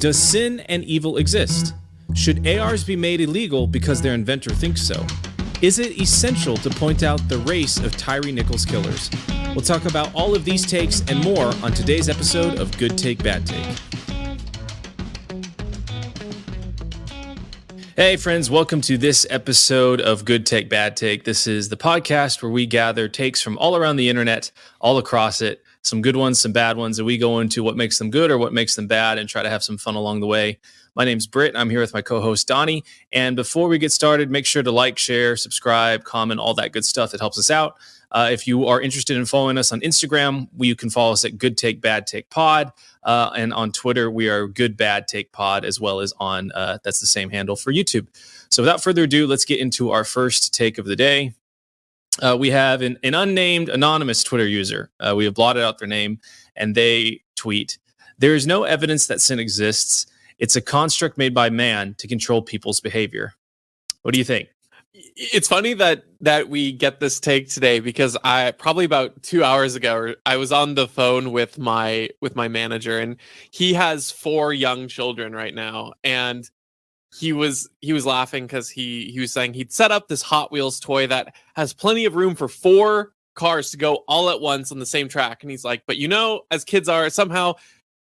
Does sin and evil exist? Should ARs be made illegal because their inventor thinks so? Is it essential to point out the race of Tyre Nichols killers? We'll talk about all of these takes and more on today's episode of Good Take, Bad Take. Hey friends, welcome to this episode of Good Take, Bad Take. This is the podcast where we gather takes from all around the internet, all across it, some good ones, some bad ones, and we go into what makes them good or what makes them bad and try to have some fun along the way. My name's Britt. I'm here with my co-host Donnie. And before we get started, make sure to like, share, subscribe, comment, all that good stuff that helps us out. If you are interested in following us on Instagram, you can follow us at Good Take, Bad Take Pod. And on Twitter, we are Good Bad Take Pod, as well as on, that's the same handle for YouTube. So without further ado, let's get into our first take of the day. We have an unnamed anonymous Twitter user. We have blotted out their name, and they tweet, "There is no evidence that sin exists. It's a construct made by man to control people's behavior." What do you think? It's funny that we get this take today because I probably about 2 hours ago I was on the phone with my manager, and he has 4 young children right now, and he was laughing because he was saying he'd set up this Hot Wheels toy that has plenty of room for 4 cars to go all at once on the same track, and he's like, but as kids are, somehow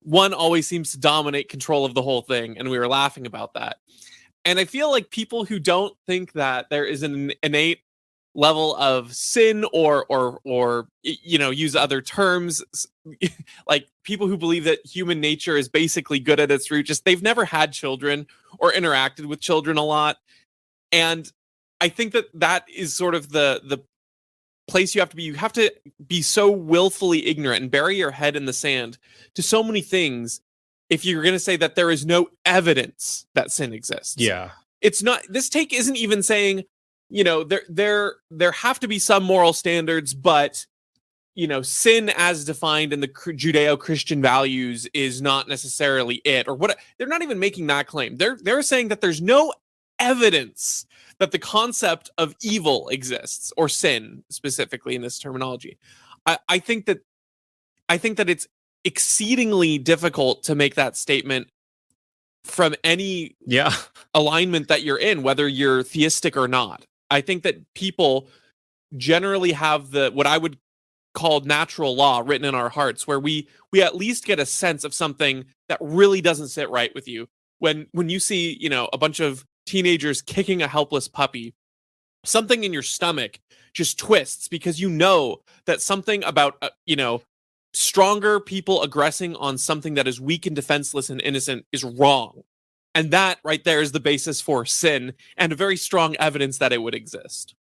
one always seems to dominate control of the whole thing, and we were laughing about that. And I feel like people who don't think that there is an innate level of sin or use other terms, like people who believe that human nature is basically good at its root, just they've never had children or interacted with children a lot. And I think that is sort of the place you have to be. You have to be so willfully ignorant and bury your head in the sand to so many things if you're going to say that there is no evidence that sin exists. Yeah. It's not, this take isn't even saying, there have to be some moral standards, but, sin as defined in the Judeo-Christian values is not necessarily it, or what. They're not even making that claim. They're saying that there's no evidence that the concept of evil exists, or sin specifically in this terminology. I think that it's exceedingly difficult to make that statement from any alignment that you're in, whether you're theistic or not. I think that people generally have what I would call natural law written in our hearts, where we at least get a sense of something that really doesn't sit right with you. When you see, a bunch of teenagers kicking a helpless puppy, something in your stomach just twists because you know that something about stronger people aggressing on something that is weak and defenseless and innocent is wrong. And that right there is the basis for sin and a very strong evidence that it would exist.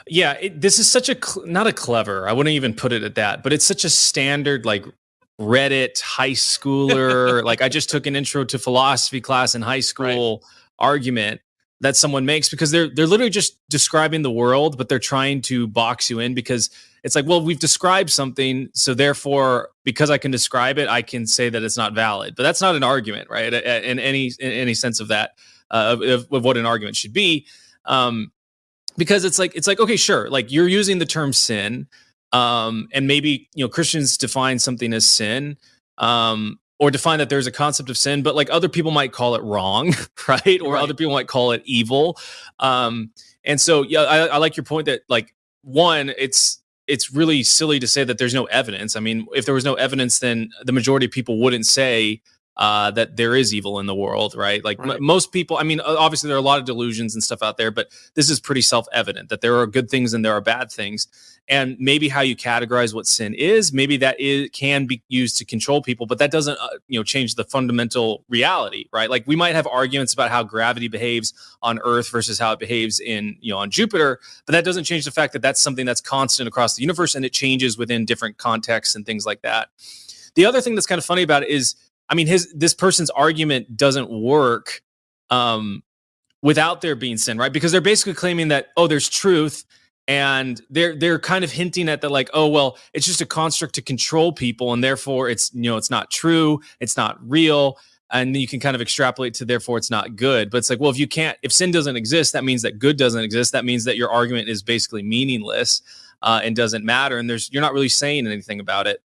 Yeah, this is such not a clever, I wouldn't even put it at that, but it's such a standard, like Reddit high schooler, like I just took an intro to philosophy class in high school argument that someone makes, because they're literally just describing the world, but they're trying to box you in because it's like, well, we've described something, so therefore, because I can describe it, I can say that it's not valid. But that's not an argument, right? In any sense of that, of what an argument should be, because it's like, okay, sure, like you're using the term sin, and maybe Christians define something as sin, or define that there's a concept of sin, but like other people might call it wrong, right? Or other people might call it evil. And so, yeah, I like your point that, like, one, it's really silly to say that there's no evidence. I mean, if there was no evidence, then the majority of people wouldn't say that there is evil in the world, right? Like most people, I mean, obviously there are a lot of delusions and stuff out there, but this is pretty self-evident that there are good things and there are bad things. And maybe how you categorize what sin is, maybe can be used to control people, but that doesn't, change the fundamental reality, right? Like we might have arguments about how gravity behaves on Earth versus how it behaves on Jupiter, but that doesn't change the fact that that's something that's constant across the universe and it changes within different contexts and things like that. The other thing that's kind of funny about it is, I mean, this person's argument doesn't work without there being sin, right? Because they're basically claiming that, there's truth, and they're kind of hinting at that, like, well, it's just a construct to control people, and therefore it's it's not true, it's not real, and you can kind of extrapolate to therefore it's not good. But it's like, well, if sin doesn't exist, that means that good doesn't exist. That means that your argument is basically meaningless and doesn't matter, and you're not really saying anything about it.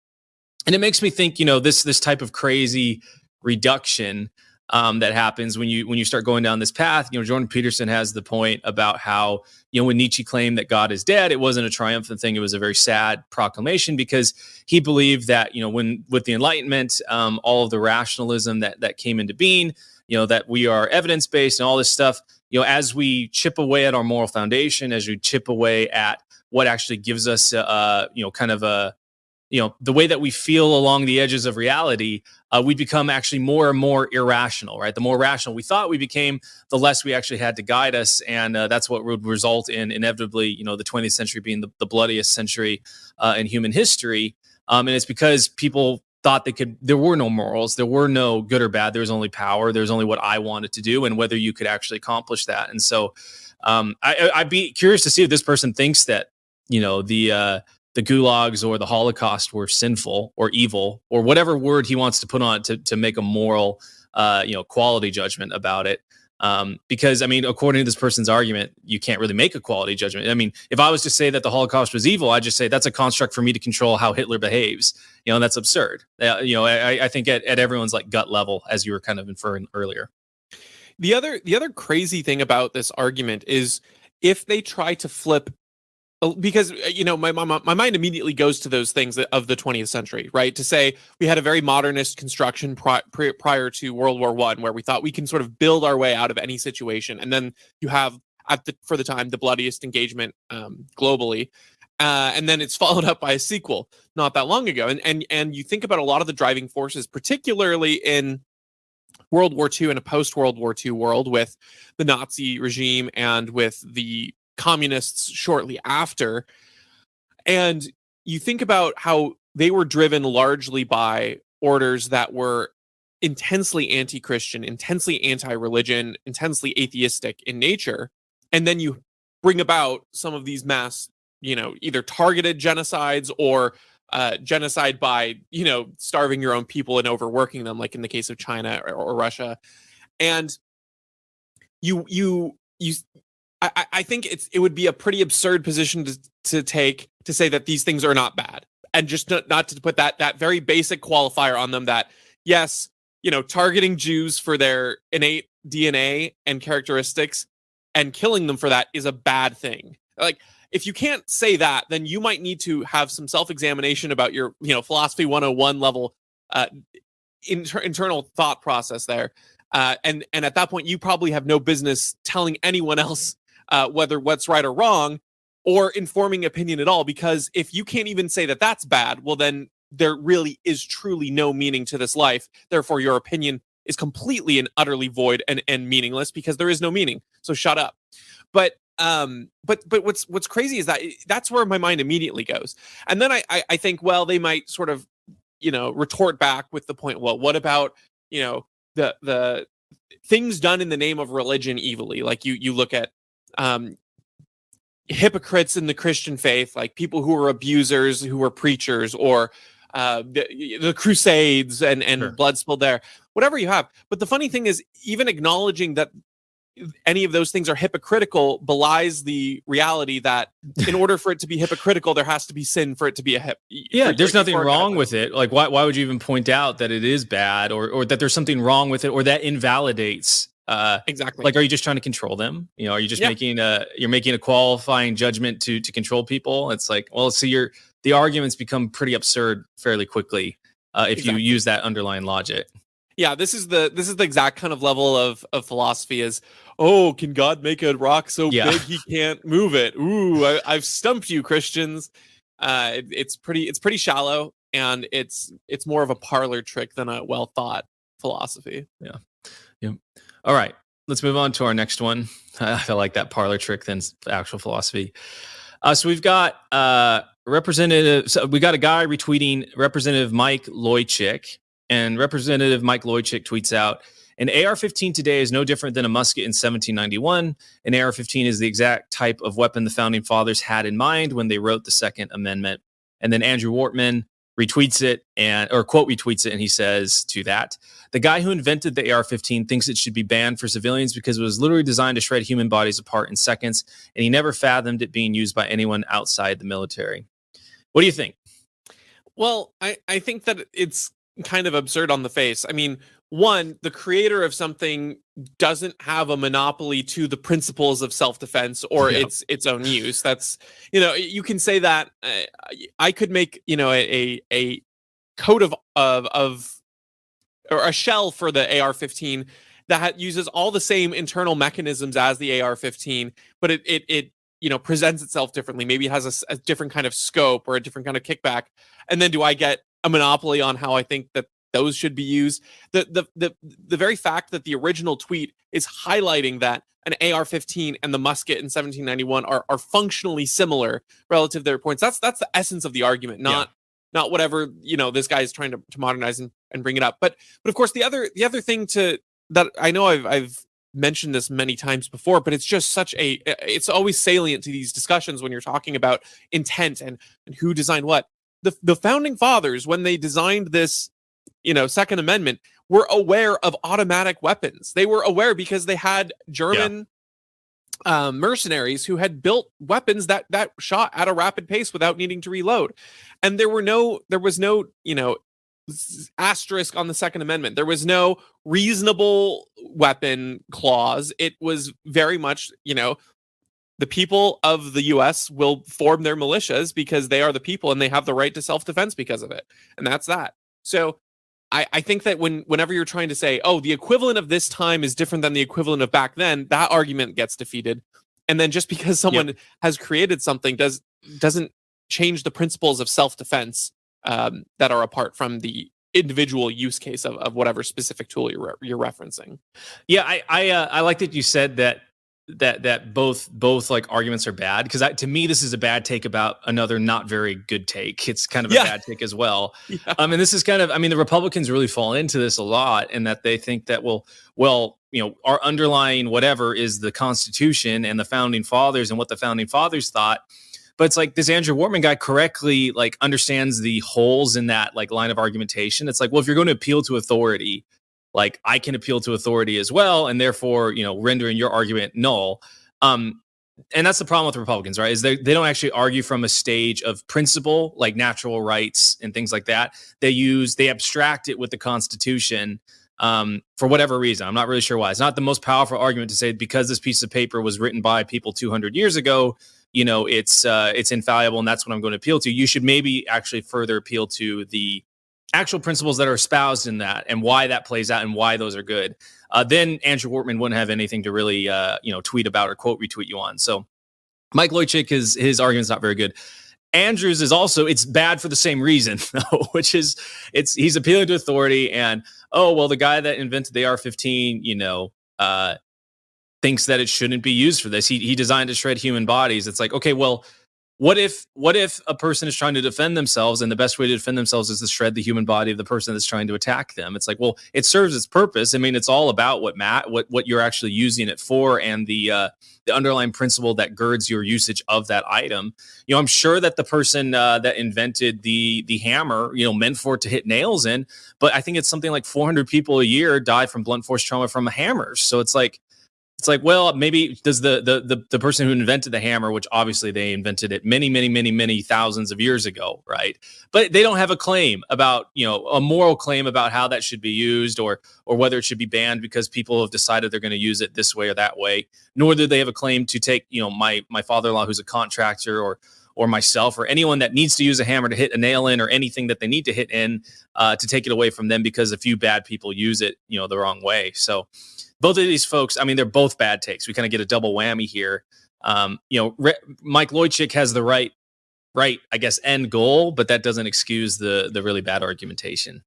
And it makes me think, this type of crazy reduction that happens when you start going down this path. Jordan Peterson has the point about how, when Nietzsche claimed that God is dead, it wasn't a triumphant thing. It was a very sad proclamation, because he believed that, when with the Enlightenment, all of the rationalism that came into being, that we are evidence-based and all this stuff, as we chip away at our moral foundation, as we chip away at what actually gives us, kind of a, the way that we feel along the edges of reality, we become actually more and more irrational, right? The more rational we thought we became, the less we actually had to guide us. And that's what would result in inevitably, the 20th century being the bloodiest century in human history. And it's because people thought there were no morals, there were no good or bad, there was only power, there's only what I wanted to do and whether you could actually accomplish that. And so I'd be curious to see if this person thinks that, the gulags or the Holocaust were sinful or evil or whatever word he wants to put on it to make a moral, quality judgment about it. Because, according to this person's argument, you can't really make a quality judgment. If I was to say that the Holocaust was evil, I'd just say that's a construct for me to control how Hitler behaves. And that's absurd. I think at everyone's gut level, as you were kind of inferring earlier. The other crazy thing about this argument is if they try to flip, because my mind immediately goes to those things of the 20th century, right? To say we had a very modernist construction prior to World War I, where we thought we can sort of build our way out of any situation, and then you have for the time the bloodiest engagement globally, and then it's followed up by a sequel not that long ago, and you think about a lot of the driving forces, particularly in World War II and a post-World War II world with the Nazi regime and with the communists shortly after. And you think about how they were driven largely by orders that were intensely anti-Christian, intensely anti-religion, intensely atheistic in nature. And then you bring about some of these mass, either targeted genocides or genocide by, starving your own people and overworking them, like in the case of China or Russia. And I think it would be a pretty absurd position to take to say that these things are not bad, and just not to put that very basic qualifier on them that, yes, targeting Jews for their innate DNA and characteristics and killing them for that is a bad thing. Like, if you can't say that, then you might need to have some self-examination about your, philosophy 101 level internal thought process there. And at that point, you probably have no business telling anyone else whether what's right or wrong, or informing opinion at all, because if you can't even say that that's bad, well, then there really is truly no meaning to this life. Therefore, your opinion is completely and utterly void and meaningless, because there is no meaning. So shut up. But what's crazy is that that's where my mind immediately goes. And then I think, well, they might sort of, retort back with the point, well, what about, the things done in the name of religion evilly? Like you look at hypocrites in the Christian faith, like people who are abusers, who are preachers, or the Crusades and Sure. blood spilled there, whatever you have. But the funny thing is, even acknowledging that any of those things are hypocritical belies the reality that in order for it to be hypocritical, there has to be sin for it to be there's nothing wrong with it. Like, why would you even point out that it is bad, or that there's something wrong with it, or that invalidates? Exactly. Like, are you just trying to control them? Are you just making a qualifying judgment to control people? It's like, well, so the arguments become pretty absurd fairly quickly if you use that underlying logic. Yeah, this is the exact kind of level of philosophy is, oh, can God make a rock so big he can't move it? Ooh, I've stumped you, Christians. It's pretty shallow, and it's more of a parlor trick than a well thought philosophy. Yeah. All right, let's move on to our next one. I feel like that parlor trick than actual philosophy. So we've got Representative. So we got a guy retweeting Representative Mike Loychik. And Representative Mike Loychik tweets out, an AR-15 today is no different than a musket in 1791. An AR-15 is the exact type of weapon the founding fathers had in mind when they wrote the Second Amendment. And then Andrew Wortman retweets it quote retweets it, and he says to that, the guy who invented the AR-15 thinks it should be banned for civilians because it was literally designed to shred human bodies apart in seconds, and he never fathomed it being used by anyone outside the military. What do you think? Well, I think that it's kind of absurd on the face. I mean, one, the creator of something doesn't have a monopoly to the principles of self-defense or its own use. That's, you can say that. I could make, a coat of or a shell for the AR-15 that uses all the same internal mechanisms as the AR-15, but it presents itself differently. Maybe it has a different kind of scope or a different kind of kickback. And then do I get a monopoly on how I think that those should be used? The very fact that the original tweet is highlighting that an AR-15 and the musket in 1791 are functionally similar relative to their points. That's the essence of the argument, not whatever this guy is trying to modernize and bring it up. But of course the other thing that I know I've mentioned this many times before, but it's just it's always salient to these discussions when you're talking about intent and who designed what. The founding fathers, when they designed this, Second Amendment, were aware of automatic weapons. They were aware because they had German mercenaries who had built weapons that shot at a rapid pace without needing to reload. And there was no asterisk on the Second Amendment. There was no reasonable weapon clause. It was very much, the people of the US will form their militias because they are the people and they have the right to self-defense because of it. And that's that. So I think that whenever you're trying to say, oh, the equivalent of this time is different than the equivalent of back then, that argument gets defeated. And then just because someone has created something doesn't change the principles of self-defense that are apart from the individual use case of whatever specific tool you're referencing. Yeah, I like that you said that both like arguments are bad, because to me this is a bad take about another not very good take. It's kind of a bad take as well. And this is kind of, the Republicans really fall into this a lot, in that they think that our underlying whatever is the Constitution and the founding fathers and what the founding fathers thought. But it's like this Andrew Wortman guy correctly understands the holes in that line of argumentation. It's like, well, if you're going to appeal to authority, I can appeal to authority as well, and therefore, rendering your argument null. And that's the problem with Republicans, right? Is they don't actually argue from a stage of principle, like natural rights and things like that. They abstract it with the Constitution for whatever reason. I'm not really sure why. It's not the most powerful argument to say because this piece of paper was written by people 200 years ago, it's infallible, and that's what I'm going to appeal to. You should maybe actually further appeal to the actual principles that are espoused in that and why that plays out and why those are good. Then Andrew Wortman wouldn't have anything to really, tweet about or quote retweet you on. So Mike Leuchik, his argument's not very good. Andrews is also, it's bad for the same reason, which is he's appealing to authority, and the guy that invented the AR-15, thinks that it shouldn't be used for this. He designed to shred human bodies. It's like, okay, well, what if a person is trying to defend themselves, and the best way to defend themselves is to shred the human body of the person that's trying to attack them? It's like, well, it serves its purpose. It's all about what you're actually using it for, and the underlying principle that girds your usage of that item. I'm sure that the person that invented the hammer, meant for it to hit nails in, but I think it's something like 400 people a year die from blunt force trauma from hammers. So it's like, well, maybe does the person who invented the hammer, which obviously they invented it many, many, many, many thousands of years ago, right? But they don't have a claim about, a moral claim about how that should be used, or whether it should be banned because people have decided they're going to use it this way or that way. Nor do they have a claim to take, my father-in-law who's a contractor, or myself, or anyone that needs to use a hammer to hit a nail in, or anything that they need to hit in, to take it away from them because a few bad people use it, the wrong way. So both of these folks, they're both bad takes. We kind of get a double whammy here. Mike Leuchik has the right, I guess, end goal, but that doesn't excuse the really bad argumentation.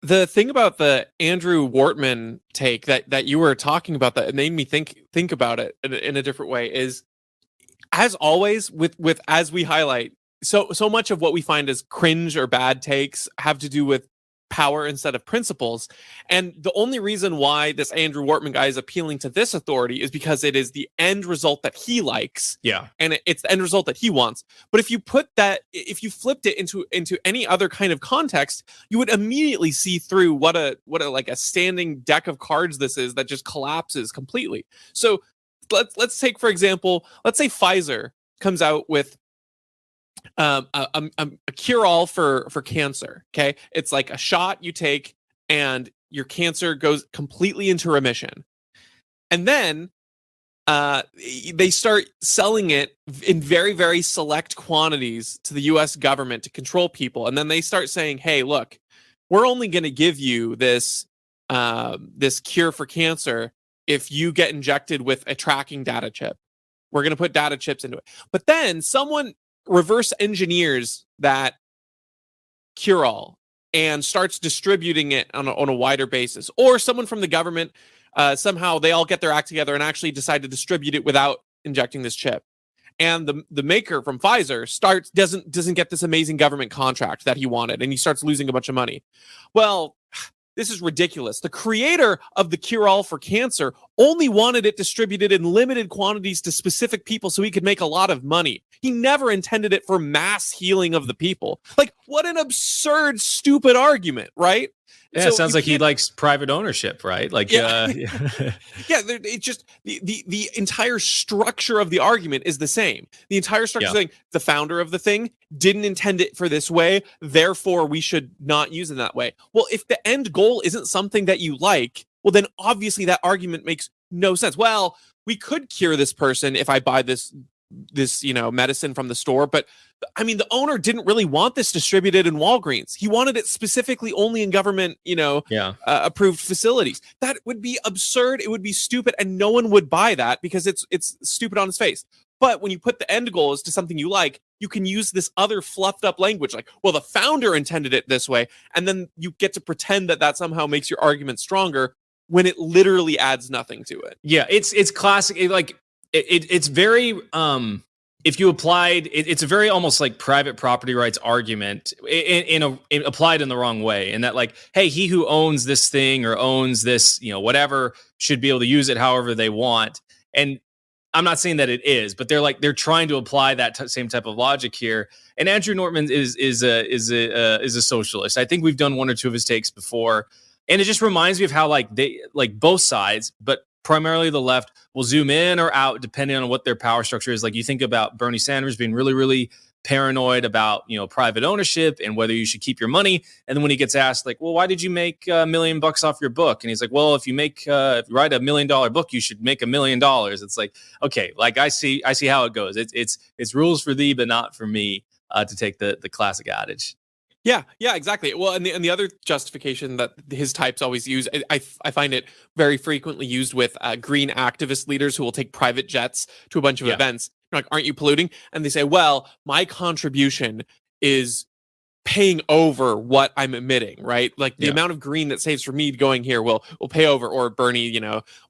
The thing about the Andrew Wortman take that you were talking about that made me think about it in a different way is, as always, with as we highlight, so much of what we find as cringe or bad takes have to do with power instead of principles. And the only reason why this Andrew Wortman guy is appealing to this authority is because it is the end result that he likes. Yeah. And it's the end result that he wants. But if you flipped it into any other kind of context, you would immediately see through what a standing deck of cards this is that just collapses completely. So let's take, for example, let's say Pfizer comes out with a cure-all for cancer. Okay, it's like a shot you take, and your cancer goes completely into remission. And then they start selling it in very, very select quantities to the US government to control people. And then they start saying, hey, look, we're only going to give you this cure for cancer if you get injected with a tracking data chip. We're going to put data chips into it. But then someone reverse engineers that cure all and starts distributing it on a wider basis. Or someone from the government, somehow they all get their act together and actually decide to distribute it without injecting this chip. And the maker from Pfizer doesn't get this amazing government contract that he wanted, and he starts losing a bunch of money. Well, this is ridiculous. The creator of the cure-all for cancer only wanted it distributed in limited quantities to specific people so he could make a lot of money. He never intended it for mass healing of the people. Like, what an absurd, stupid argument, right? Yeah, it sounds like he likes private ownership, right? Like, yeah, it's just the entire structure of the argument is the same. The entire structure saying the founder of the thing didn't intend it for this way, therefore we should not use it that way. Well, if the end goal isn't something that you like, well, then obviously that argument makes no sense. Well, we could cure this person if I buy this medicine from the store, but I mean, the owner didn't really want this distributed in Walgreens. He wanted it specifically only in government, approved facilities. That would be absurd. It would be stupid, and no one would buy that because it's stupid on its face. But when you put the end goal as to something you like, you can use this other fluffed up language like, well, the founder intended it this way, and then you get to pretend that somehow makes your argument stronger when it literally adds nothing to it. Yeah, it's classic. It's very if you applied it's a very almost like private property rights argument applied in the wrong way, and that like, hey, he who owns this thing or owns this whatever should be able to use it however they want. And I'm not saying that it is, but they're trying to apply that same type of logic here. And Andrew Nortman is a socialist. I think we've done one or two of his takes before, and it just reminds me of how they both sides, but primarily the left, will zoom in or out depending on what their power structure is. Like, you think about Bernie Sanders being really, really paranoid about private ownership and whether you should keep your money. And then when he gets asked, like, well, why did you make $1 million off your book? And he's like, well, if you write $1 million book, you should make $1 million. It's like, okay, like I see how it goes. It's rules for thee, but not for me, to take the classic adage. Yeah, exactly. Well, and the other justification that his types always use, I find it very frequently used with green activist leaders who will take private jets to a bunch of events. Like, aren't you polluting? And they say, well, my contribution is paying over what I'm emitting, right? Like the amount of green that saves for me going here will pay over. Or Bernie,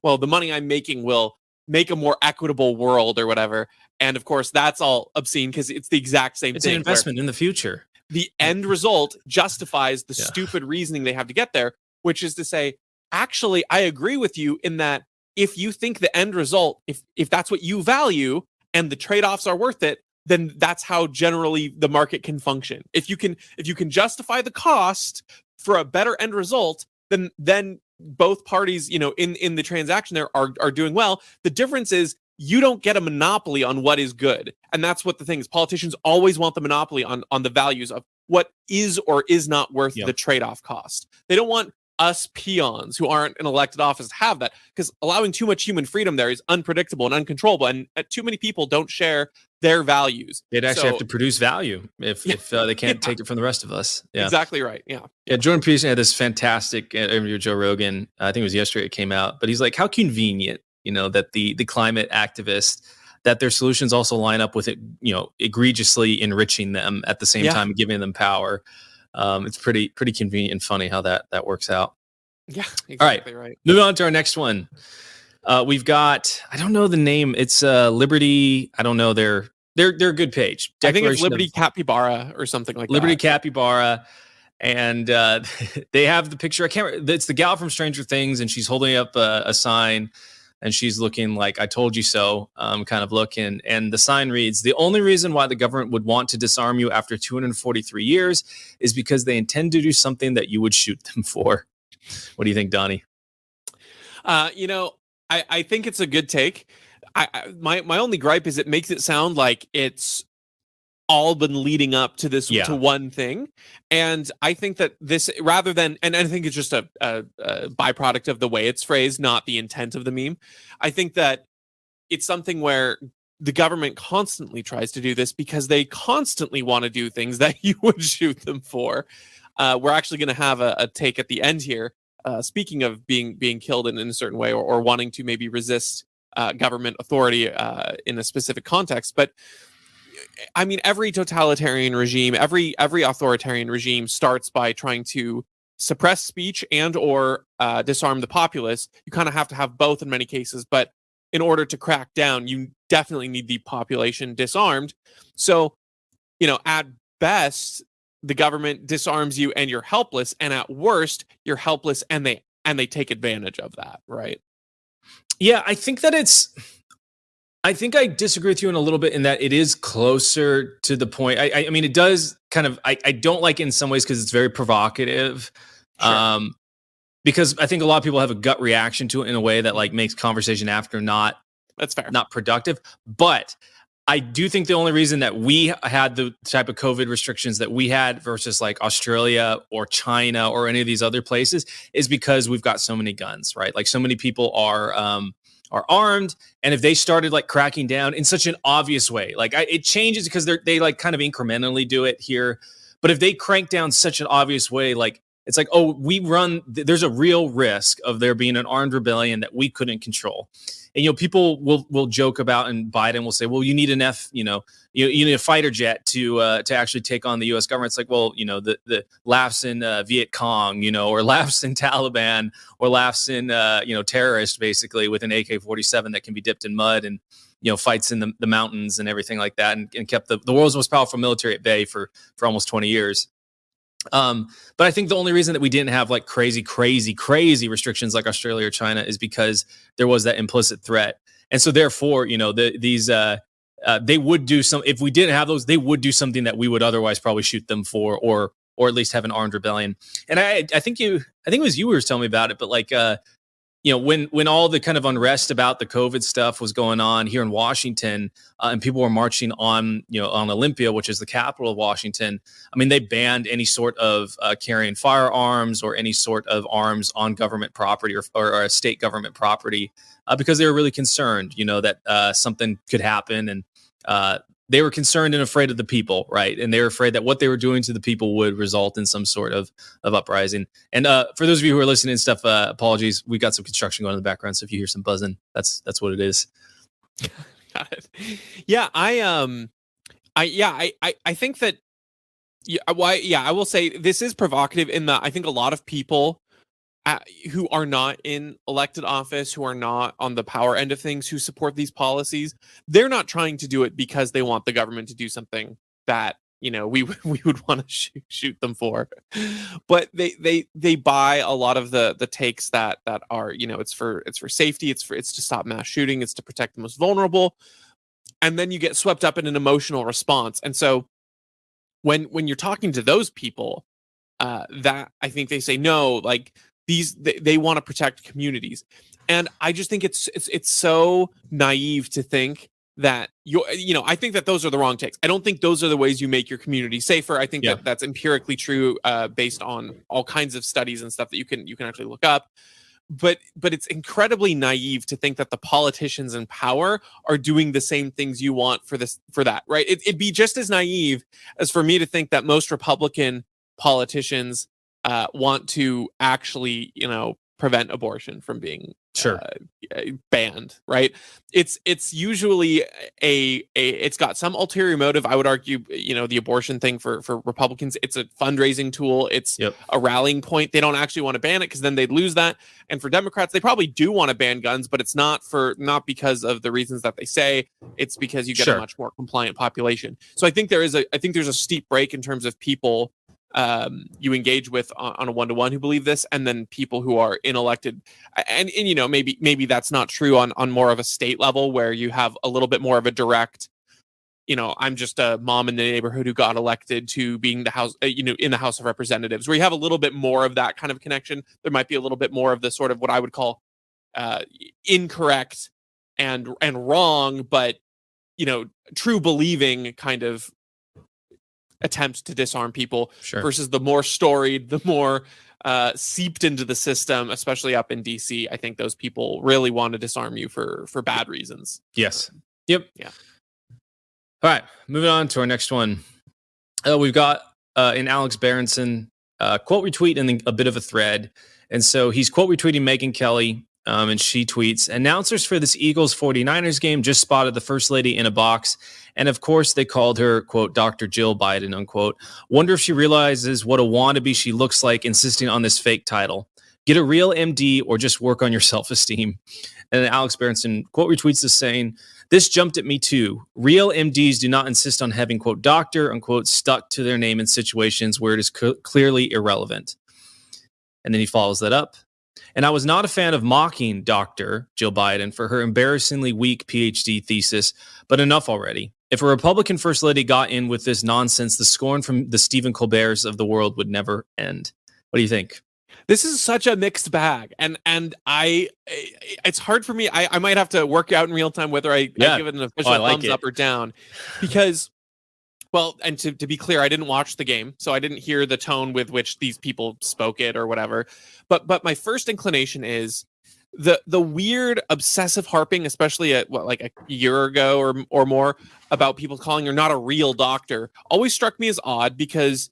well, the money I'm making will make a more equitable world or whatever. And of course, that's all obscene because it's the exact same thing. It's an investment in the future. The end result justifies the stupid reasoning they have to get there, which is to say, actually, I agree with you in that if you think the end result, if that's what you value and the trade-offs are worth it, then that's how generally the market can function. If you can justify the cost for a better end result, then both parties, in the transaction there are doing well. The difference is you don't get a monopoly on what is good. And that's what the thing is. Politicians always want the monopoly on the values of what is or is not worth the trade-off cost. They don't want us peons who aren't in elected office to have that, because allowing too much human freedom there is unpredictable and uncontrollable. And too many people don't share their values. They'd actually have to produce value if they can't take it from the rest of us. Yeah, exactly right. Yeah. Jordan Peterson had this fantastic interview with Joe Rogan. I think it was yesterday it came out, but he's like, how convenient that the climate activists, that their solutions also line up with it, egregiously enriching them at the same time, giving them power. It's pretty convenient and funny how that works out. Yeah, exactly. All right. Moving on to our next one. We've got, I don't know the name. It's Liberty. I don't know. They're a good page. I think it's Liberty Capybara or something like Liberty that. Capybara. And they have the picture. It's the gal from Stranger Things, and she's holding up a sign. And she's looking like, I told you so, kind of look. And the sign reads, the only reason why the government would want to disarm you after 243 years is because they intend to do something that you would shoot them for. What do you think, Donnie? I think it's a good take. My only gripe is it makes it sound like it's all been leading up to this, Yeah. to one thing. And I think that this, rather than, and I think it's just a byproduct of the way it's phrased, not the intent of the meme. I think that it's something where the government constantly tries to do this because they constantly want to do things that you would shoot them for. We're actually going to have a take at the end here. Speaking of being killed in a certain way, or wanting to maybe resist government authority in a specific context. But I mean, every totalitarian regime, every authoritarian regime starts by trying to suppress speech and or disarm the populace. You kind of have to have both in many cases, but in order to crack down, you definitely need the population disarmed. So, you know, at best, the government disarms you and you're helpless, and at worst, you're helpless and they take advantage of that, right? Yeah, I think that I think I disagree with you in a little bit in that it is closer to the point. I mean, it does kind of. I don't like it in some ways because it's very provocative. Sure. Because I think a lot of people have a gut reaction to it in a way that like makes conversation after That's fair. not productive. But I do think the only reason that we had the type of COVID restrictions that we had versus like Australia or China or any of these other places is because we've got so many guns, right? Like so many people are armed, and if they started like cracking down in such an obvious way, like it changes because they like kind of incrementally do it here. But if they crank down such an obvious way, like it's like, oh, there's a real risk of there being an armed rebellion that we couldn't control. And, you know, people will joke about, and Biden will say, well, you need an you need a fighter jet to actually take on the U.S. government. It's like, well, you know, the laughs in Viet Cong, you know, or laughs in Taliban, or laughs in, terrorists, basically, with an AK-47 that can be dipped in mud and, you know, fights in the mountains and everything like that, and kept the world's most powerful military at bay for almost 20 years. But I think the only reason that we didn't have like crazy restrictions like Australia or China is because there was that implicit threat. And so therefore, you know, they would do if we didn't have those, they would do something that we would otherwise probably shoot them for, or at least have an armed rebellion. And I think it was you who was telling me about it, but like, you know, when all the kind of unrest about the COVID stuff was going on here in Washington, and people were marching on Olympia, which is the capital of Washington. I mean, they banned any sort of carrying firearms or any sort of arms on government property or state government property because they were really concerned, you know, that something could happen, and they were concerned and afraid of the people, right? And they were afraid that what they were doing to the people would result in some sort of uprising. And for those of you who are listening and stuff, apologies. We got some construction going in the background, so if you hear some buzzing, that's what it is. Got it. Yeah, I think that. I will say this is provocative in that I think a lot of people who are not in elected office, who are not on the power end of things, who support these policies, they're not trying to do it because they want the government to do something that, you know, we would want to shoot them for. But they buy a lot of the takes that are, you know, it's for safety, it's to stop mass shooting, it's to protect the most vulnerable, and then you get swept up in an emotional response. And so when you're talking to those people, that I think they say no, like they want to protect communities. And I just think it's so naive to think that I think that those are the wrong takes. I don't think those are the ways you make your community safer. I think that that's empirically true, based on all kinds of studies and stuff that you can actually look up. But it's incredibly naive to think that the politicians in power are doing the same things you want for that, right? It'd be just as naive as for me to think that most Republican politicians want to actually, you know, prevent abortion from being banned, right? It's usually it's got some ulterior motive. I would argue, you know, the abortion thing for Republicans, it's a fundraising tool. It's a rallying point. They don't actually want to ban it because then they'd lose that. And for Democrats, they probably do want to ban guns, but it's not because of the reasons that they say. It's because you get a much more compliant population. So I think there's a steep break in terms of people you engage with on a one-to-one who believe this, and then people who are inelected, and you know, maybe that's not true on more of a state level where you have a little bit more of a direct, you know, I'm just a mom in the neighborhood who got elected to being the house, in the House of Representatives, where you have a little bit more of that kind of connection. There might be a little bit more of the sort of what I would call incorrect and wrong, but, you know, true believing kind of attempt to disarm people Sure. versus the more storied, the more seeped into the system, especially up in DC. I think those people really want to disarm you for bad reasons. Yes. Yep. Yeah. All right. Moving on to our next one. We've got in Alex Berenson quote retweet and then a bit of a thread. And so he's quote retweeting Megan Kelly. And she tweets, announcers for this Eagles 49ers game just spotted the first lady in a box. And of course, they called her, quote, Dr. Jill Biden, unquote. Wonder if she realizes what a wannabe she looks like insisting on this fake title. Get a real MD or just work on your self-esteem. And then Alex Berenson quote retweets this saying, this jumped at me too. Real MDs do not insist on having, quote, doctor, unquote, stuck to their name in situations where it is clearly irrelevant. And then he follows that up. And I was not a fan of mocking Dr. Jill Biden for her embarrassingly weak PhD thesis, but enough already. If a Republican First Lady got in with this nonsense, the scorn from the Stephen Colberts of the world would never end. What do you think? This is such a mixed bag, and it's hard for me. I might have to work out in real time whether I give it an official thumbs up or down, because, well, and to be clear, I didn't watch the game, so I didn't hear the tone with which these people spoke it or whatever. But my first inclination is the weird obsessive harping, especially at like a year ago or more, about people calling her not a real doctor, always struck me as odd, because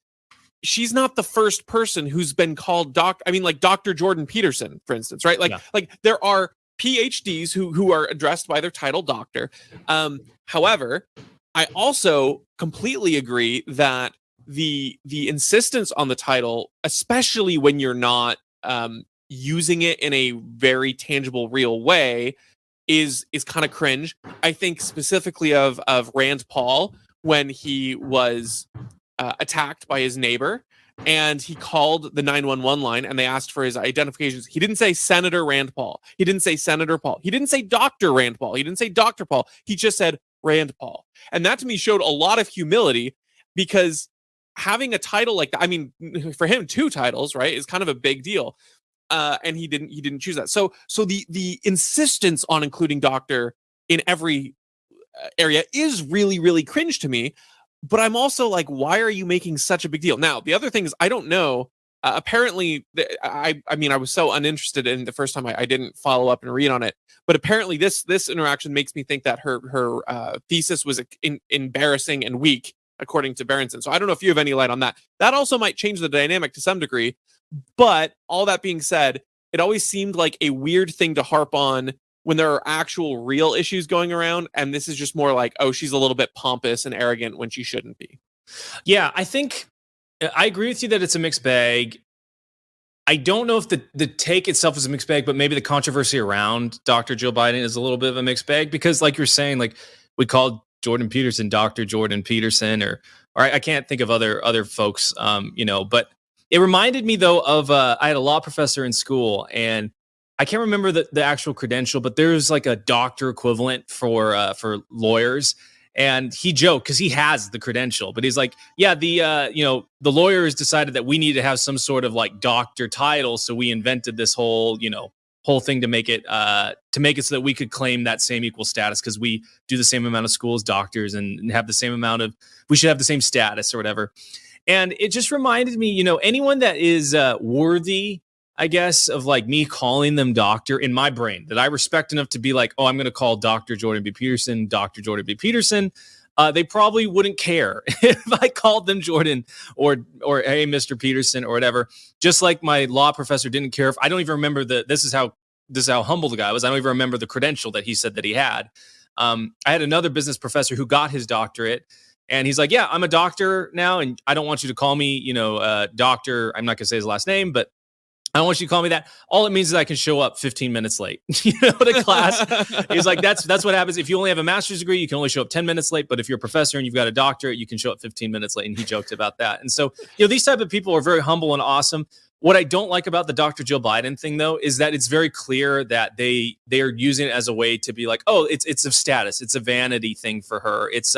she's not the first person who's been called like Dr. Jordan Peterson, for instance, right? Like there are PhDs who are addressed by their title doctor. However, I also completely agree that the insistence on the title, especially when you're not using it in a very tangible, real way, is kind of cringe. I think specifically of Rand Paul when he was attacked by his neighbor, and he called the 911 line and they asked for his identifications. He didn't say Senator Rand Paul. He didn't say Senator Paul. He didn't say Dr. Rand Paul. He didn't say Dr. Paul. He just said Rand Paul. And that to me showed a lot of humility, because having a title like that, I mean, for him, 2 titles, right, is kind of a big deal. And he didn't choose that. So the insistence on including doctor in every area is really, really cringe to me. But I'm also like, why are you making such a big deal? Now, the other thing is, I don't know. Apparently, I mean, I was so uninterested in the first time I didn't follow up and read on it. But apparently, this interaction makes me think that her thesis was embarrassing and weak, according to Berenson. So I don't know if you have any light on that. That also might change the dynamic to some degree. But all that being said, it always seemed like a weird thing to harp on when there are actual real issues going around. And this is just more like, oh, she's a little bit pompous and arrogant when she shouldn't be. Yeah, I think I agree with you that it's a mixed bag. I don't know if the take itself is a mixed bag, but maybe the controversy around Dr. Jill Biden is a little bit of a mixed bag, because like you're saying, like we called Jordan Peterson Dr. Jordan Peterson, or I can't think of other folks, but it reminded me though of I had a law professor in school, and I can't remember the actual credential, but there's like a doctor equivalent for lawyers. And he joked, because he has the credential, but he's like, yeah, the lawyers decided that we need to have some sort of like doctor title. So we invented this whole thing to make it so that we could claim that same equal status, because we do the same amount of school as doctors and have the same amount of, we should have the same status or whatever. And it just reminded me, anyone that is worthy, I guess, of like me calling them doctor in my brain, that I respect enough to be like, oh, I'm going to call Dr. Jordan B. Peterson, Dr. Jordan B. Peterson. They probably wouldn't care if I called them Jordan or hey, Mr. Peterson or whatever. Just like my law professor didn't care if I don't even remember this is how humble the guy was. I don't even remember the credential that he said that he had. I had another business professor who got his doctorate, and he's like, yeah, I'm a doctor now, and I don't want you to call me, doctor. I'm not going to say his last name, but I don't want you to call me that. All it means is I can show up 15 minutes late, to class. He's like, that's what happens. If you only have a master's degree, you can only show up 10 minutes late. But if you're a professor and you've got a doctorate, you can show up 15 minutes late. And he joked about that. And so, these type of people are very humble and awesome. What I don't like about the Dr. Jill Biden thing, though, is that it's very clear that they are using it as a way to be like, oh, it's a status. It's a vanity thing for her. It's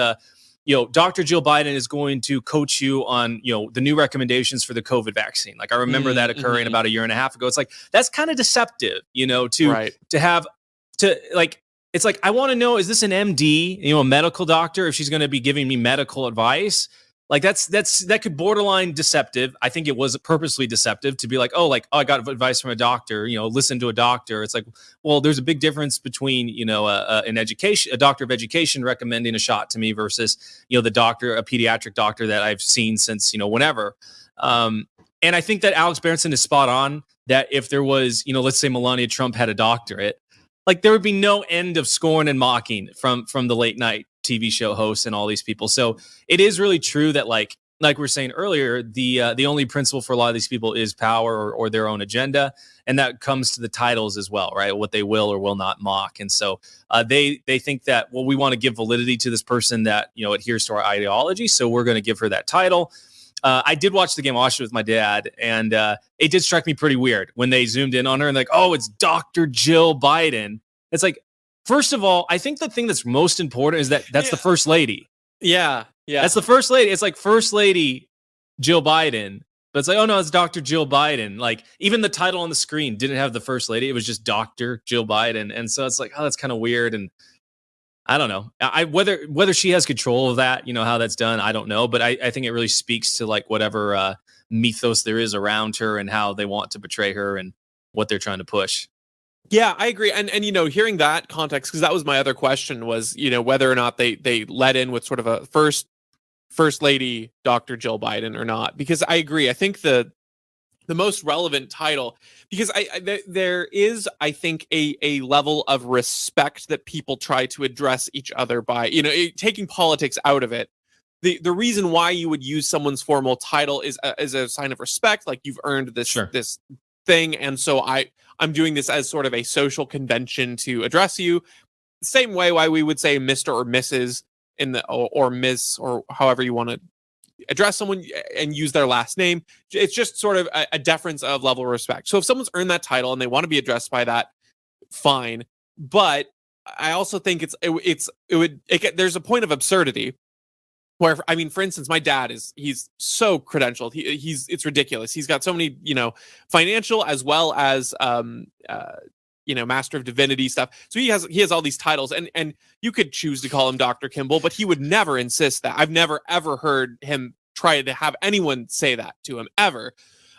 Dr. Jill Biden is going to coach you on, the new recommendations for the COVID vaccine. Like I remember that occurring about a year and a half ago. It's like, that's kind of deceptive, to have to like, it's like, I want to know, is this an MD, a medical doctor, if she's going to be giving me medical advice, Like that could borderline deceptive. I think it was purposely deceptive to be like, oh, I got advice from a doctor, listen to a doctor. It's like, well, there's a big difference between, a doctor of education recommending a shot to me versus, a pediatric doctor that I've seen since, whenever. And I think that Alex Berenson is spot on that if there was, let's say Melania Trump had a doctorate, like there would be no end of scorn and mocking from the late night TV show hosts and all these people. So it is really true that like we were saying earlier, the only principle for a lot of these people is power or their own agenda. And that comes to the titles as well, right? What they will or will not mock. And so they think that, well, we want to give validity to this person that, adheres to our ideology. So we're going to give her that title. I did watch the game. I watched it with my dad, and it did strike me pretty weird when they zoomed in on her and like, oh, it's Dr. Jill Biden. It's like, first of all, I think the thing that's most important is that's the first lady. Yeah. That's the first lady. It's like First Lady Jill Biden, but it's like, oh no, it's Dr. Jill Biden. Like even the title on the screen didn't have the First Lady. It was just Dr. Jill Biden, and so it's like, oh, that's kind of weird. And I don't know. Whether she has control of that, how that's done, I don't know. But I think it really speaks to like whatever mythos there is around her and how they want to portray her and what they're trying to push. Yeah, I agree. And hearing that context, because that was my other question was, whether or not they let in with sort of a first lady Dr. Jill Biden or not. Because I agree. I think the most relevant title, because there is, I think, a level of respect that people try to address each other by, taking politics out of it. The reason why you would use someone's formal title is a sign of respect, like you've earned this this thing, and so I'm doing this as sort of a social convention to address you. Same way why we would say Mr. or Mrs. in the or Miss or however you want to address someone and use their last name. It's just sort of a deference of level of respect. So if someone's earned that title and they want to be addressed by that, fine. But I also think there's a point of absurdity where, I mean, for instance, my dad he's so credentialed. It's ridiculous. He's got so many, financial as well as, Master of Divinity stuff. So he has all these titles, and you could choose to call him Dr. Kimball, but he would never insist that. I've never ever heard him try to have anyone say that to him ever.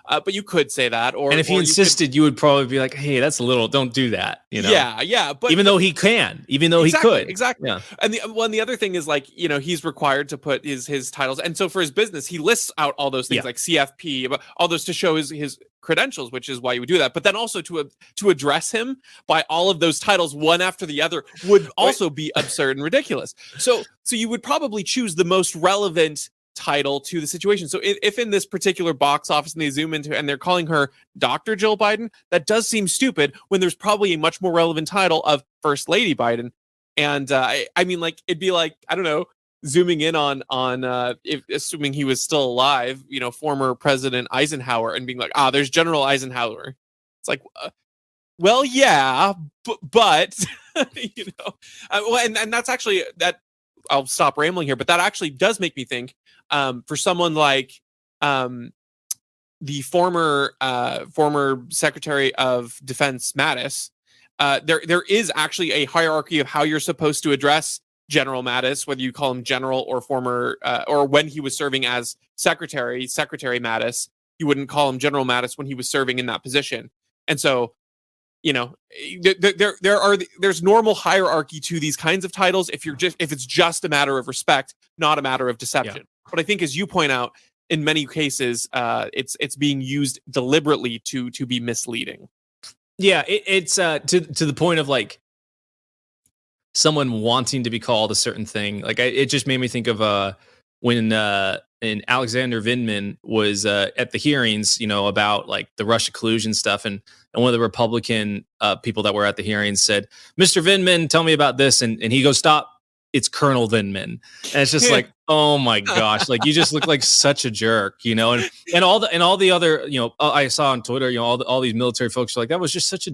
But you could say that, and if he insisted, you would probably be like, "Hey, that's a little. Don't do that." Yeah. But even though he could, exactly. Yeah. And the other thing is like, he's required to put his titles, and so for his business, he lists out all those things like CFP, all those to show his credentials, which is why you would do that. But then also to address him by all of those titles one after the other would also be absurd and ridiculous. So you would probably choose the most relevant title to the situation. So if in this particular box office and they zoom into and they're calling her Dr. Jill Biden, that does seem stupid when there's probably a much more relevant title of First Lady Biden. And I mean, like, it'd be like, I don't know, zooming in on if assuming he was still alive, former President Eisenhower, and being like, there's General Eisenhower. It's like, well, yeah, but and that's actually that. I'll stop rambling here, but that actually does make me think, for someone like the former Secretary of Defense Mattis, there is actually a hierarchy of how you're supposed to address General Mattis, whether you call him General or former, or when he was serving as Secretary Mattis, you wouldn't call him General Mattis when he was serving in that position. And so, there's normal hierarchy to these kinds of titles if it's just a matter of respect, not a matter of deception. Yeah. But I think, as you point out, in many cases, it's being used deliberately to be misleading. Yeah, it's to the point of like someone wanting to be called a certain thing. Like it just made me think of when Alexander Vindman was at the hearings, about like the Russia collusion stuff, and one of the Republican people that were at the hearings said, "Mr. Vindman, tell me about this," and he goes, "Stop, it's Colonel Vindman." And it's just like, oh my gosh, like you just look like such a jerk, and all the other, I saw on Twitter, all these military folks are like, that was just such a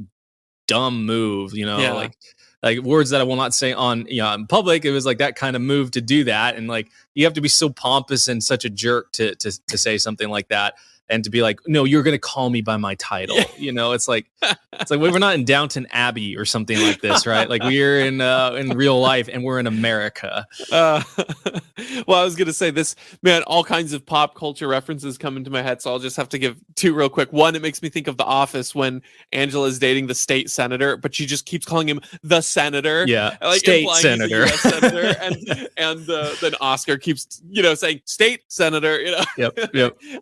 dumb move, like words that I will not say on in public. It was like that kind of move to do that, and like you have to be so pompous and such a jerk to say something like that. and to be like, no, you're going to call me by my title. You know, it's like we're not in Downton Abbey or something like this, right? Like we're in real life and we're in America. Well, I was gonna say this, man. All kinds of pop culture references come into my head, so I'll just have to give two real quick. One, it makes me think of The Office when Angela's dating the state senator, but she just keeps calling him the senator. Yeah, like state senator. He's a US senator, and then Oscar keeps saying state senator. Yep.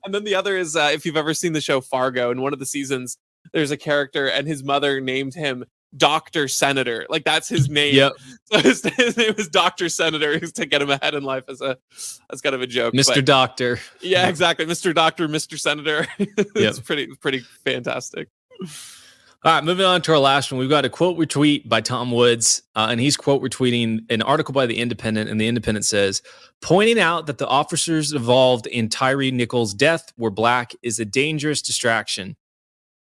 And then the other is if you've ever seen the show Fargo, in one of the seasons, there's a character and his mother named him Dr. Senator. Like that's his name. Yep. So his name is Dr. Senator to get him ahead in life as kind of a joke. Mr. Doctor. Yeah, exactly. Mr. Doctor, Mr. Senator. It's Yep. pretty fantastic. All right, moving on to our last one. We've got a quote retweet by Tom Woods, and he's quote retweeting an article by The Independent, and The Independent says, pointing out that the officers involved in Tyre Nichols' death were black is a dangerous distraction.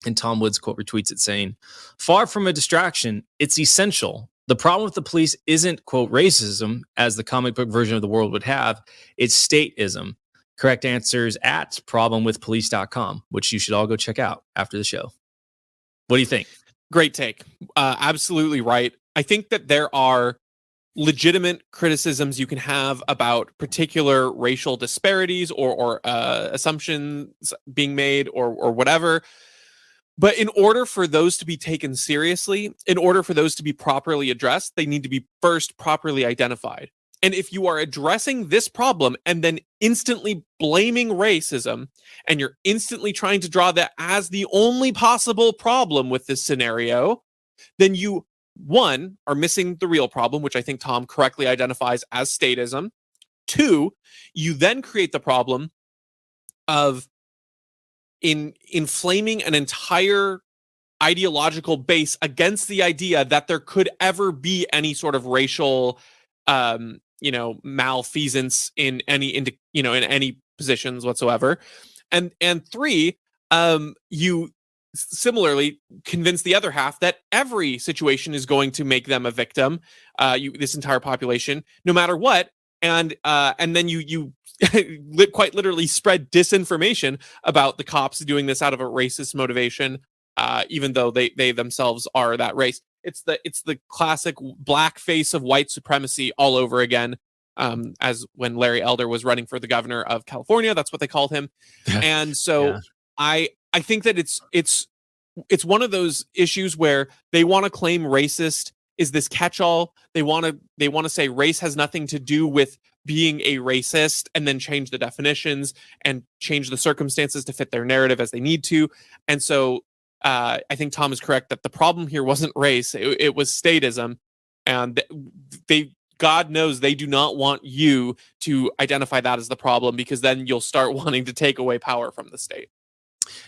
And Tom Woods quote retweets it saying, far from a distraction, it's essential. The problem with the police isn't, quote, racism, as the comic book version of the world would have. It's stateism. Correct answers at problemwithpolice.com, which you should all go check out after the show. What do you think? Great take. Absolutely right. I think that there are legitimate criticisms you can have about particular racial disparities or assumptions being made or whatever. But in order for those to be taken seriously, in order for those to be properly addressed, they need to be first properly identified. And if you are addressing this problem and then instantly blaming racism, and you're instantly trying to draw that as the only possible problem with this scenario, then you, one, are missing the real problem, which I think Tom correctly identifies as statism. Two, you then create the problem of inflaming an entire ideological base against the idea that there could ever be any sort of racial malfeasance in any positions whatsoever. And three, you similarly convince the other half that every situation is going to make them a victim, this entire population, no matter what. And then you quite literally spread disinformation about the cops doing this out of a racist motivation, even though they themselves are that race. It's the classic black face of white supremacy all over again. As when Larry Elder was running for the governor of California, that's what they called him. And so yeah. I think that it's one of those issues where they want to claim racist is this catch-all. They want to say race has nothing to do with being a racist, and then change the definitions and change the circumstances to fit their narrative as they need to. And so I think Tom is correct that the problem here wasn't race, it was statism. And God knows they do not want you to identify that as the problem, because then you'll start wanting to take away power from the state.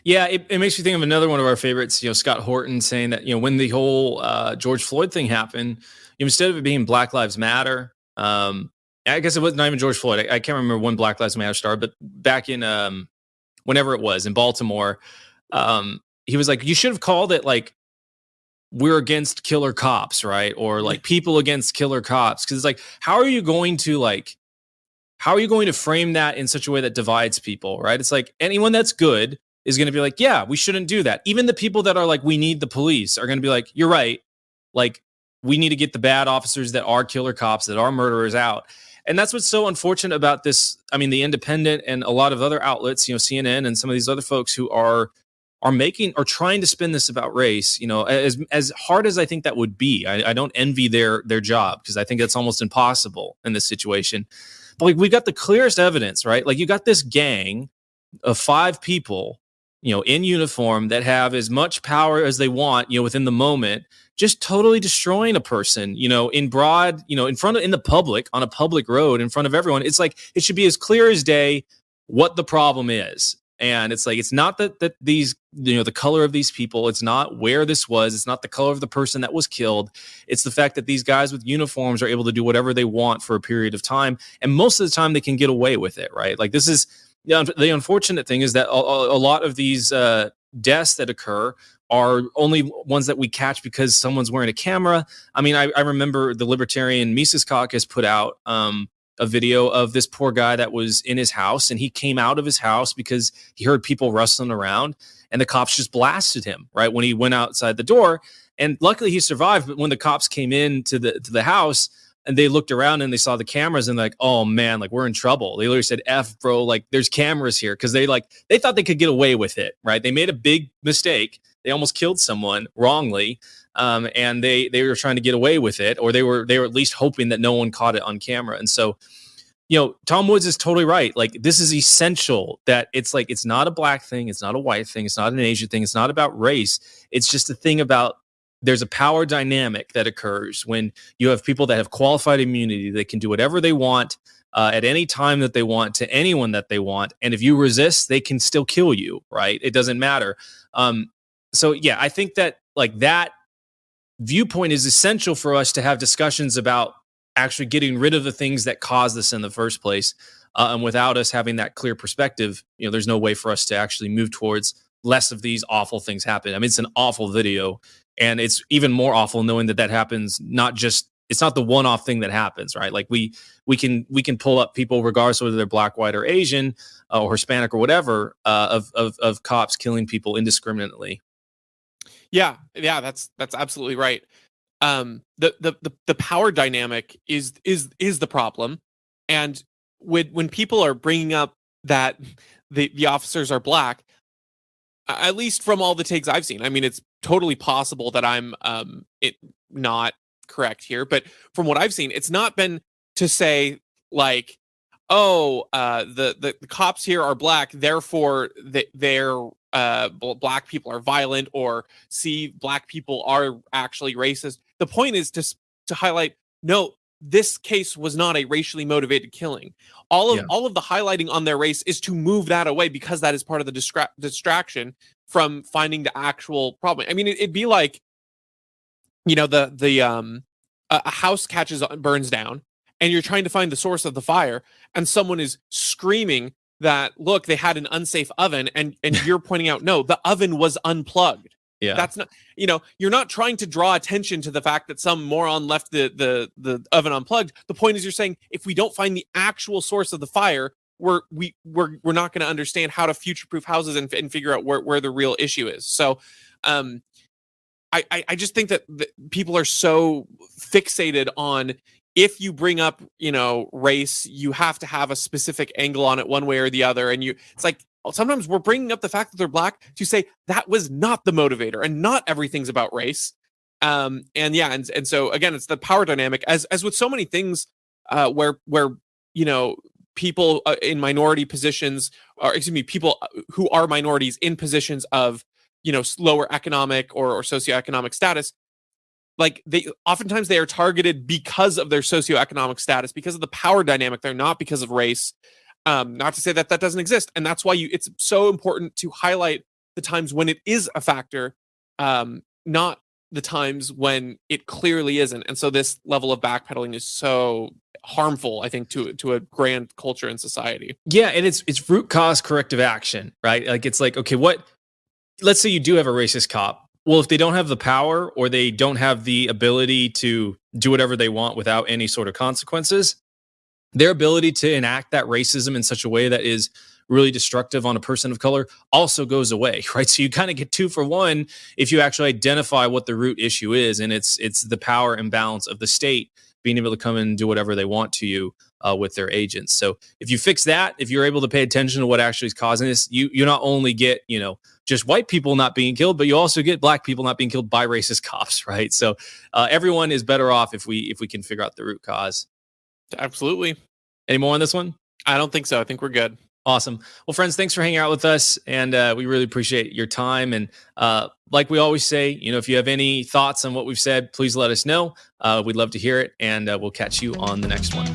Yeah, it makes me think of another one of our favorites, Scott Horton, saying that, when the whole George Floyd thing happened, instead of it being Black Lives Matter, I guess it was not even George Floyd. I can't remember when Black Lives Matter started, but back in whenever it was in Baltimore, he was like, you should have called it like, we're against killer cops, right? Or like people against killer cops. Because it's like, how are you going to frame that in such a way that divides people, right? It's like anyone that's good is going to be like, yeah, we shouldn't do that. Even the people that are like, we need the police, are going to be like, you're right. Like, we need to get the bad officers that are killer cops, that are murderers out. And that's what's so unfortunate about this. I mean, The Independent and a lot of other outlets, CNN and some of these other folks who are trying to spin this about race, as hard as I think that would be. I don't envy their job, because I think that's almost impossible in this situation. But like, we got the clearest evidence, right? Like, you got this gang of 5 people, in uniform that have as much power as they want, within the moment, just totally destroying a person, in broad, in the public, on a public road in front of everyone. It's like, it should be as clear as day what the problem is. And it's like, it's not that these, the color of these people, it's not where this was, it's not the color of the person that was killed. It's the fact that these guys with uniforms are able to do whatever they want for a period of time. And most of the time they can get away with it, right? Like, this is the unfortunate thing, is that a lot of these deaths that occur are only ones that we catch because someone's wearing a camera. I mean, I remember the Libertarian Mises Caucus put out a video of this poor guy that was in his house, and he came out of his house because he heard people rustling around, and the cops just blasted him right when he went outside the door. And luckily he survived. But when the cops came in to the house and they looked around and they saw the cameras and like, oh man, like we're in trouble. They literally said, F bro, like there's cameras here. Cause they thought they could get away with it. Right. They made a big mistake. They almost killed someone wrongly. And they were trying to get away with it, or they were at least hoping that no one caught it on camera. And so, Tom Woods is totally right. Like this is essential that it's not a black thing. It's not a white thing. It's not an Asian thing. It's not about race. It's just a thing about there's a power dynamic that occurs when you have people that have qualified immunity. They can do whatever they want at any time that they want to anyone that they want. And if you resist, they can still kill you, right? It doesn't matter. So yeah, I think that like that viewpoint is essential for us to have discussions about actually getting rid of the things that caused this in the first place. And without us having that clear perspective, there's no way for us to actually move towards less of these awful things happen. I mean, it's an awful video, and it's even more awful knowing that happens. It's not the one-off thing that happens, right? Like we can pull up people regardless of whether they're black, white, or Asian or Hispanic or whatever of cops killing people indiscriminately. Yeah, that's absolutely right. The power dynamic is the problem, and when people are bringing up that the officers are black, at least from all the takes I've seen, I mean, it's totally possible that I'm not correct here, but from what I've seen, it's not been to say like, oh, the cops here are black, therefore they're black people are violent, or see black people are actually racist. The point is to highlight, no, this case was not a racially motivated killing. All of the highlighting on their race is to move that away, because that is part of the distraction from finding the actual problem. I mean, it'd be like, a house burns down, and you're trying to find the source of the fire, and someone is screaming that, look, they had an unsafe oven, and you're pointing out, no, the oven was unplugged. Yeah. That's not, you're not trying to draw attention to the fact that some moron left the oven unplugged. The point is, you're saying, if we don't find the actual source of the fire, we're not going to understand how to future-proof houses and figure out where the real issue is. So, I just think that people are so fixated on, if you bring up, race, you have to have a specific angle on it one way or the other. And it's like, sometimes we're bringing up the fact that they're black to say that was not the motivator, and not everything's about race. And so again, it's the power dynamic, as with so many things, where people in minority positions, or people who are minorities in positions of, lower economic or socioeconomic status, like oftentimes they are targeted because of their socioeconomic status, because of the power dynamic. They're not because of race. Not to say that doesn't exist, and that's why it's so important to highlight the times when it is a factor, not the times when it clearly isn't. And so this level of backpedaling is so harmful, I think, to a grand culture and society. Yeah, and it's root cause corrective action, right? Like it's like, okay, let's say you do have a racist cop. Well, if they don't have the power, or they don't have the ability to do whatever they want without any sort of consequences, their ability to enact that racism in such a way that is really destructive on a person of color also goes away, right? So you kind of get 2 for 1 if you actually identify what the root issue is, and it's the power imbalance of the state being able to come in and do whatever they want to you with their agents. So if you fix that, if you're able to pay attention to what actually is causing this, you not only get, just white people not being killed, but you also get black people not being killed by racist cops, right? So everyone is better off if we can figure out the root cause. Absolutely. Any more on this one? I don't think so. I think we're good. Awesome. Well, friends, thanks for hanging out with us, and we really appreciate your time. And like we always say, if you have any thoughts on what we've said, please let us know. We'd love to hear it, and we'll catch you on the next one.